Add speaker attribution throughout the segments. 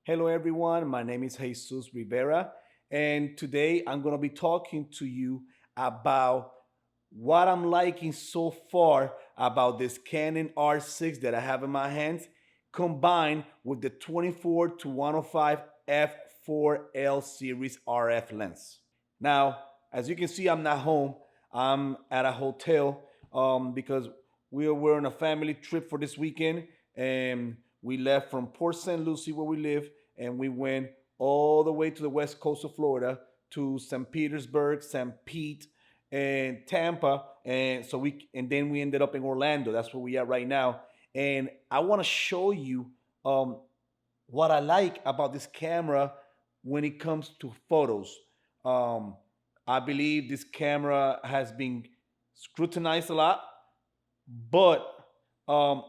Speaker 1: Hello, everyone. My name is Jesus Rivera, and today I'm going to be talking to you about what I'm liking so far about this Canon R6 that I have in my hands, combined with the 24 to 105 f4L series RF lens. Now, as you can see, I'm not home. I'm at a hotel because we're on a family trip for this weekend, and we left from Port St. Lucie, where we live, and we went all the way to the west coast of Florida to St. Petersburg, St. Pete, and Tampa, and then we ended up in Orlando. That's where we are right now, and I want to show you um, what I like about this camera when it comes to photos. Um, I believe this camera has been scrutinized a lot, but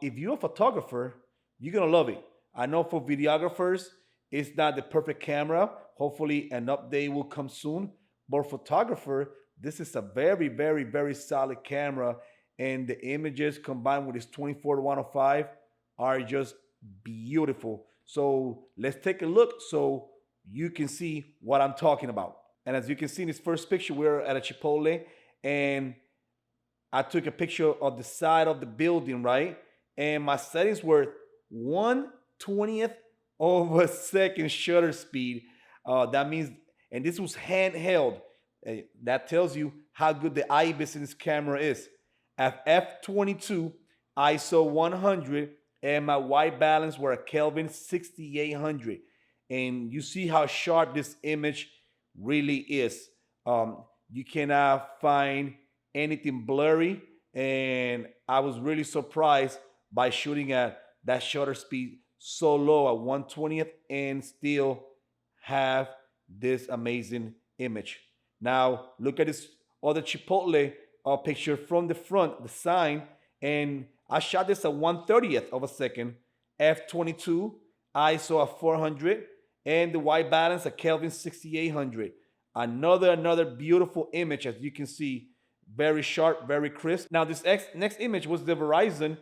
Speaker 1: if you're a photographer, you're gonna love it. I know for videographers, it's not the perfect camera. Hopefully, an update will come soon. But for photographer, this is a very, very, very solid camera, and the images combined with this 24 to 105 are just beautiful. So let's take a look so you can see what I'm talking about. And as you can see in this first picture, we're at a Chipotle, and I took a picture of the side of the building, right? And my settings were 1/20th of a second shutter speed. That means, and this was handheld. That tells you how good the IBIS in this camera is. At f22, ISO 100, and my white balance were a Kelvin 6800. And you see how sharp this image really is. You cannot find anything blurry, and I was really surprised by shooting at that shutter speed so low at 1/20th and still have this amazing image. Now look at this other Chipotle picture from the front, the sign, and I shot this at 1/30th of a second, f22, ISO at 400, and the white balance at Kelvin 6800. Another beautiful image, as you can see, very sharp, very crisp. Now this next image was the Verizon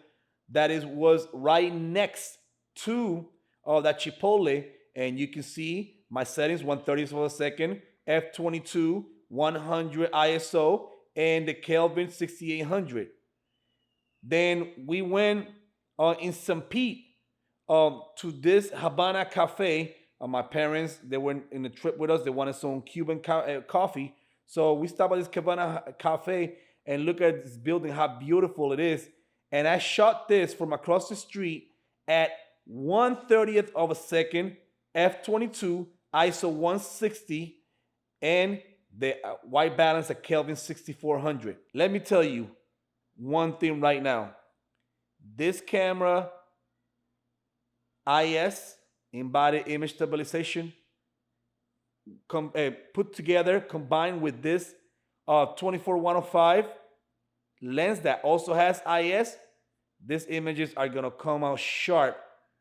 Speaker 1: was right next to that Chipotle, and you can see my settings 1/30th of a second, f22, 100 ISO, and the Kelvin 6800. Then we went in St. Pete to this Havana Cafe. My parents, they were in the trip with us. They wanted some Cuban coffee. So we stopped at this Havana Cafe and look at this building, how beautiful it is. And I shot this from across the street at 1/30th of a second, f22, ISO 160, and the white balance at Kelvin 6400. Let me tell you one thing right now. This camera, IS, embodied image stabilization, put together, combined with this 24-105 lens that also has IS, these images are gonna come out sharp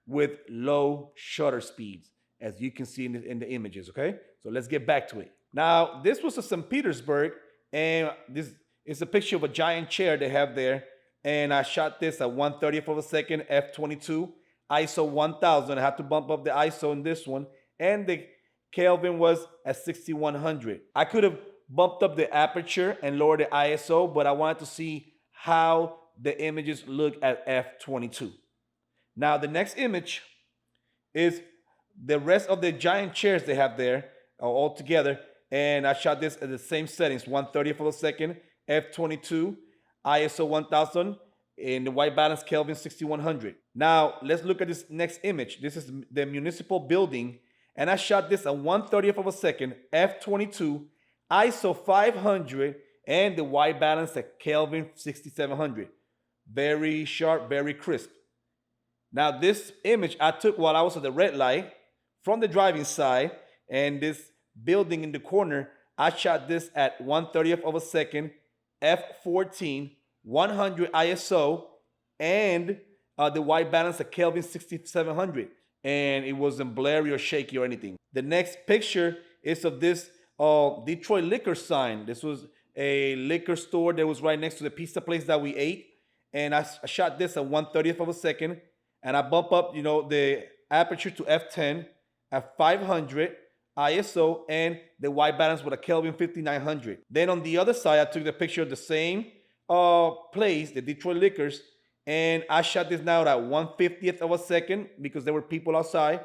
Speaker 1: with low shutter speeds, as you can see in the images, okay? So let's get back to it. Now, this was a St. Petersburg, and this is a picture of a giant chair they have there, and I shot this at 1/30th of a second, f22, ISO 1000. I had to bump up the ISO in this one, and the Kelvin was at 6100. I could have bumped up the aperture and lowered the ISO, but I wanted to see how the images look at f22. Now the next image is the rest of the giant chairs they have there all together, and I shot this at the same settings, 1/30th of a second, f22, ISO 1000, and the white balance Kelvin 6100. Now let's look at this next image. This is the municipal building, and I shot this at 1/30th of a second, f22, ISO 500, and the white balance at Kelvin 6700. Very sharp, very crisp. Now this image I took while I was at the red light from the driving side, and this building in the corner, I shot this at 1/30th of a second, f14, 100 ISO, and the white balance at Kelvin 6700, and it wasn't blurry or shaky or anything. The next picture is of this Detroit liquor sign. This was a liquor store that was right next to the pizza place that we ate, and I shot this at 1/30th of a second, and I bump up, the aperture to f10, at 500 ISO, and the white balance with a Kelvin 5900. Then on the other side, I took the picture of the same place, the Detroit Liquors, and I shot this now at 1/50th of a second because there were people outside.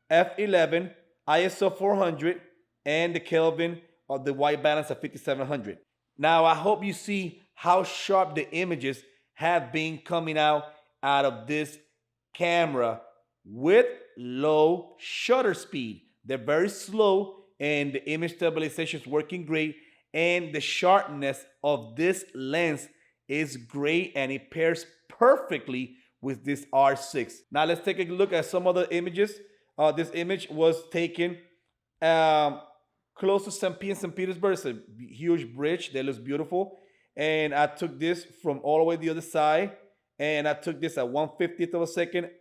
Speaker 1: F11, ISO 400, and the Kelvin of the white balance at 5700. Now I hope you see how sharp the images have been coming out of this camera with low shutter speed. They're very slow and the image stabilization is working great, and the sharpness of this lens is great and it pairs perfectly with this R6. Now let's take a look at some other images. This image was taken close to St. Petersburg. It's a huge bridge that looks beautiful. And I took this from all the way the other side. And I took this at 1/50th of a second,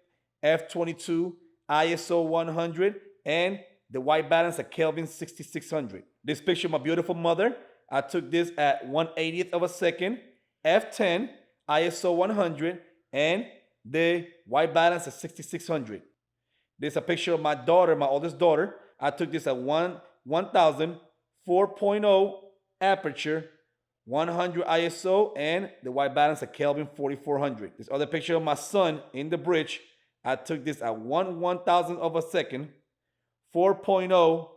Speaker 1: f22, ISO 100, and the white balance at Kelvin 6600. This picture of my beautiful mother, I took this at 1/80th of a second, f10, ISO 100, and the white balance at 6600. There's a picture of my daughter, my oldest daughter. I took this at 1000, 4.0 aperture, 100 ISO, and the white balance at Kelvin 4400. This other picture of my son in the bridge, I took this at 1/1000th of a second, 4.0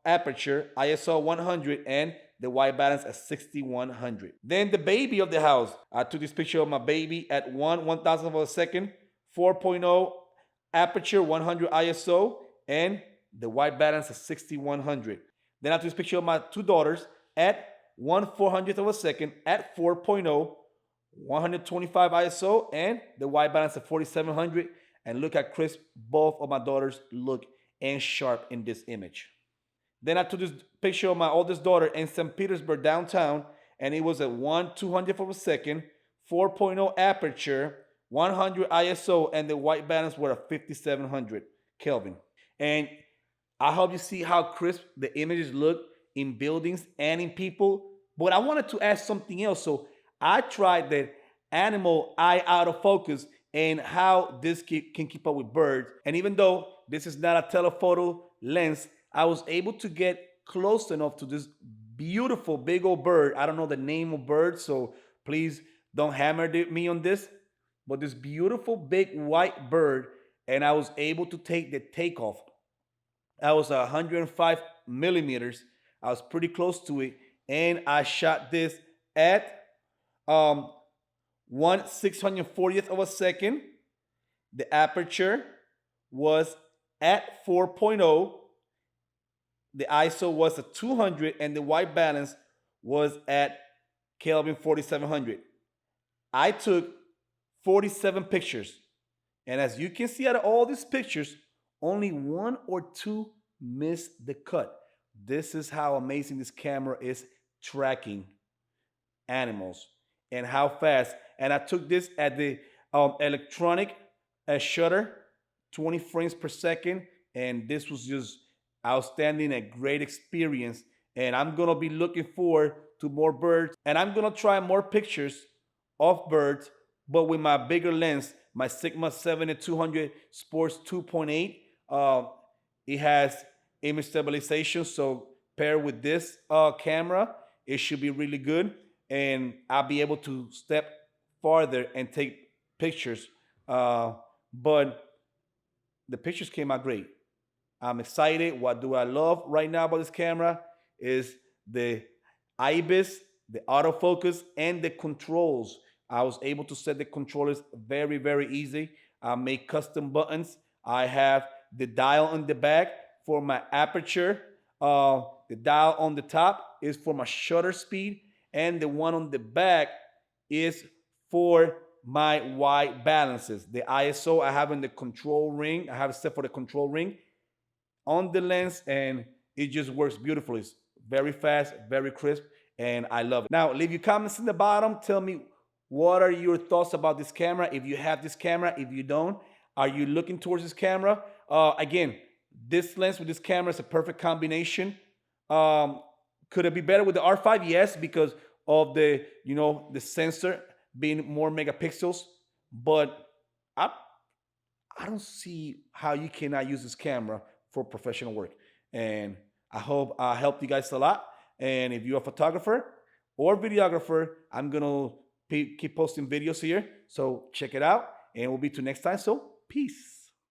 Speaker 1: aperture, ISO 100, and the white balance at 6100. Then the baby of the house, I took this picture of my baby at 1/1000th of a second, 4.0 aperture, 100 ISO, and the white balance at 6100. Then I took this picture of my two daughters at 1/400th of a second at 4.0, 125 ISO, and the white balance at 4700. And look how crisp both of my daughters look and sharp in this image. Then I took this picture of my oldest daughter in St. Petersburg downtown, and it was at 1/200th of a second, 4.0 aperture, 100 ISO, and the white balance were at 5700 Kelvin. And I hope you see how crisp the images look in buildings and in people. But I wanted to add something else. So I tried the animal eye autofocus and how this can keep up with birds. And even though this is not a telephoto lens, I was able to get close enough to this beautiful big old bird. I don't know the name of bird, so please don't hammer me on this. But this beautiful big white bird, and I was able to take the takeoff. I was 105 millimeters. I was pretty close to it, and I shot this at 1/640th of a second. The aperture was at 4.0. The ISO was at 200, and the white balance was at Kelvin 4700. I took 47 pictures, and as you can see out of all these pictures, only one or two missed the cut. This is how amazing this camera is tracking animals and how fast. And I took this at the electronic shutter, 20 frames per second, and this was just outstanding, a great experience. And I'm gonna be looking forward to more birds, and I'm gonna try more pictures of birds, but with my bigger lens, my Sigma 7200 Sports 2.8. It has image stabilization, so paired with this camera, it should be really good, and I'll be able to step farther and take pictures. But the pictures came out great. I'm excited. What do I love right now about this camera is the IBIS, the autofocus, and the controls. I was able to set the controllers very, very easy. I make custom buttons. I have the dial on the back for my aperture. The dial on the top is for my shutter speed, and the one on the back is for my white balances. The ISO I have in the control ring. I have it set for the control ring on the lens, and it just works beautifully. It's very fast, very crisp, and I love it. Now, leave your comments in the bottom. Tell me, what are your thoughts about this camera? If you have this camera, if you don't, are you looking towards this camera? Again, this lens with this camera is a perfect combination. Could it be better with the R5? Yes, because of the, the sensor being more megapixels. But I don't see how you cannot use this camera for professional work. And I hope I helped you guys a lot. And if you're a photographer or videographer, I'm going to keep posting videos here. So check it out, and we'll be to next time. So peace.